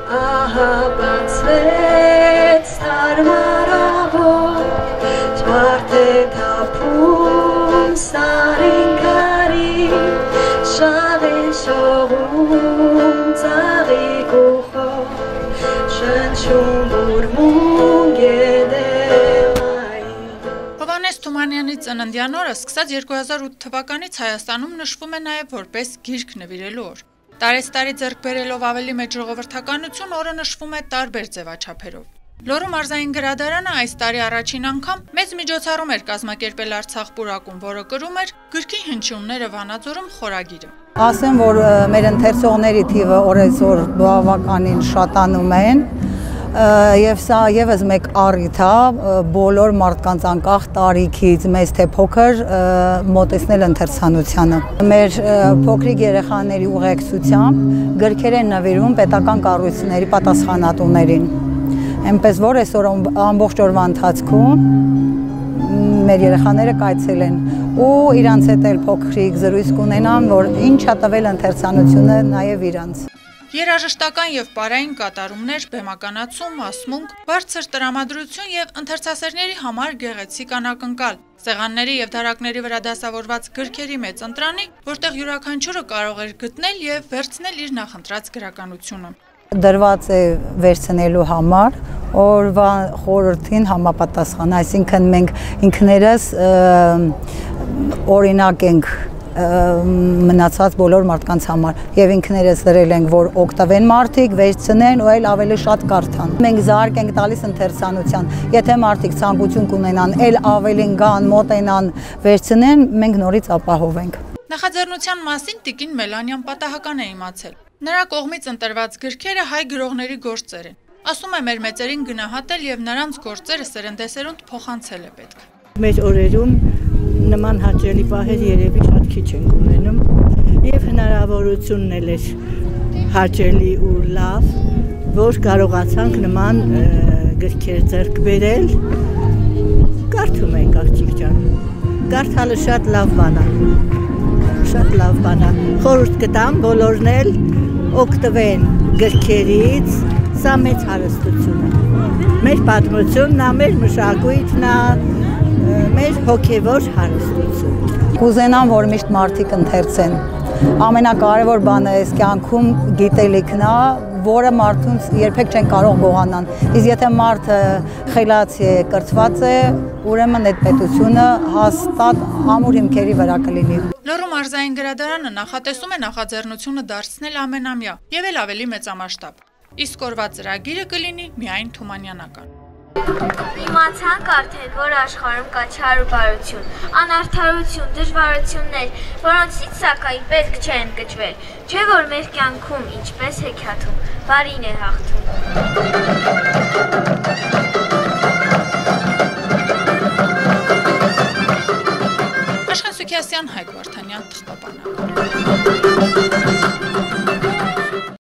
Ահա բացվեց տարմարավոր, ջարդ է թափում սարին կարի, շաղ են շողում ծաղիկ ու խոր, շնչում ուրմունք է դեղային։ Հովհաննես Թումանյանի ծննդյան օրը սկսած 2008 թվականից Հայաստանում նշվում է նաև որպես գիրք նվիրելու օր։ Տարեցտարի ձեռք բերելով ավելի մեծ ժողովրդականություն, օրը նշվում է տարբեր ձևաչափերով։ Լոռու մարզային գրադարանը այս տարի առաջին անգամ մեծ միջոցառում էր կազմակերպել Արցախ պուրակում, որը կրում էր «Գրքի հնչյունները Վանաձորում» խորագիրը։ Ասեմ, որ մեր ընթերցողների թիվը օրեցօր բավականին շատանում են, եւ սա եւս մեկ առիթ է բոլոր մարդկանց անկախ տարիքից, մեծ թե փոքր, մոտեցնել ընթերցանությանը։ Մեր փոքրիկ երեխաների ուղեկցությամբ գրքեր են նվիրում պետական կառույցների պատասխանատուներին։ Այնպես որ այսօր ամբողջ օրվա ընթացքում մեր երեխաները կայցել են ու իրանց հետ էլ փոքրիկ զրույց կունենան, որ ինչ է տվել ընթերցանությունը նաեւ իրանց։ Երաժշտական եւ պարային կատարումներ, բեմականացում, ասմունք, բարձր տրամադրություն եւ ընթերցասերների համար գեղեցիկ անակնկալ, սեղանների եւ դարակների վրա դասավորված գրքերի մեծ ընտրանի, որտեղ յուրաքանչյուրը կարող էր գտնել եւ վերցնել իր նախընտրած գրականությունը։ Դրված է վերցնելու համար օրվա խորհրդին համապատասխան, այսինքն մենք ինքներս օրինակ ենք մնացած բոլոր մարդկանց համար եւ ինքներս դրել ենք, որ օգտվեն մարդիկ, վերցնեն ու այլ ավելի շատ կարդան։ Մենք զարկ ենք տալիս ընթերցանության, եթե մարդիկ ցանկություն կունենան, այլ ավելին գան, մոտենան, վերցնեն, մենք նորից ապահովենք։ Նախաձեռնության մասին Տիկին Մելանյան պատահական է իմացել։ Նրա կողմից ընտրված գրքերը հայ գրողների գործեր են։ Ասում է մեր մեծերին գնահատել եւ նրանց գործերը սերնդեսերունդ փոխանցել է պետք։ Մեր օրերում նման հաճելի պահեր երևի շատ քիչ ենք ունենում եւ հնարավորությունն էլ էր հաճելի ու լավ, որ կարողացանք նման գրքեր ձեռք բերել։ Կարդում ենք աղջիկ ջան։ Կարդալը շատ լավ բան է։ Շատ լավ բան է։ Խորհուրդ կտամ բոլորն էլ օգտվեն գրքերից, սա մեծ հարստություն է։ Մեր պատմությունն է, մեր մշակույթն է, մեր հոգևոր հարստություն։ Կուզենամ, որ միշտ մարդիկ ընթերցեն։ Ամենակարևոր բանը այս կյանքում գիտելիքն է, որը մարդուն երբեք չեն կարող գողանալ։ Իսկ եթե մարդը խելացի է, կրթված է, ուրեմն այդ պետությունը հաստատ ամուր հիմքերի վրա կլինի։ Լոռու մարզային գրադարանը նախատեսում է նախաձեռնությունը դարձնել ամենամյա եւ էլ ավելի մեծամասշտաբ։ Իսկ օրվա ծրագիրը կլինի միայն թումանյանական։ Իմացանք արդեն, որ աշխարհում կա չարուբարություն, անարդարություն, դժվարություններ, որոնցից սակայն պետք չէ ընկճվել, չէ որ մեր կյանքում ինչպես հեքիաթում բարին է հաղթում։ Աշխեն Սուքիասյան, Հայկ Վարդանյան, Թղթապանակ։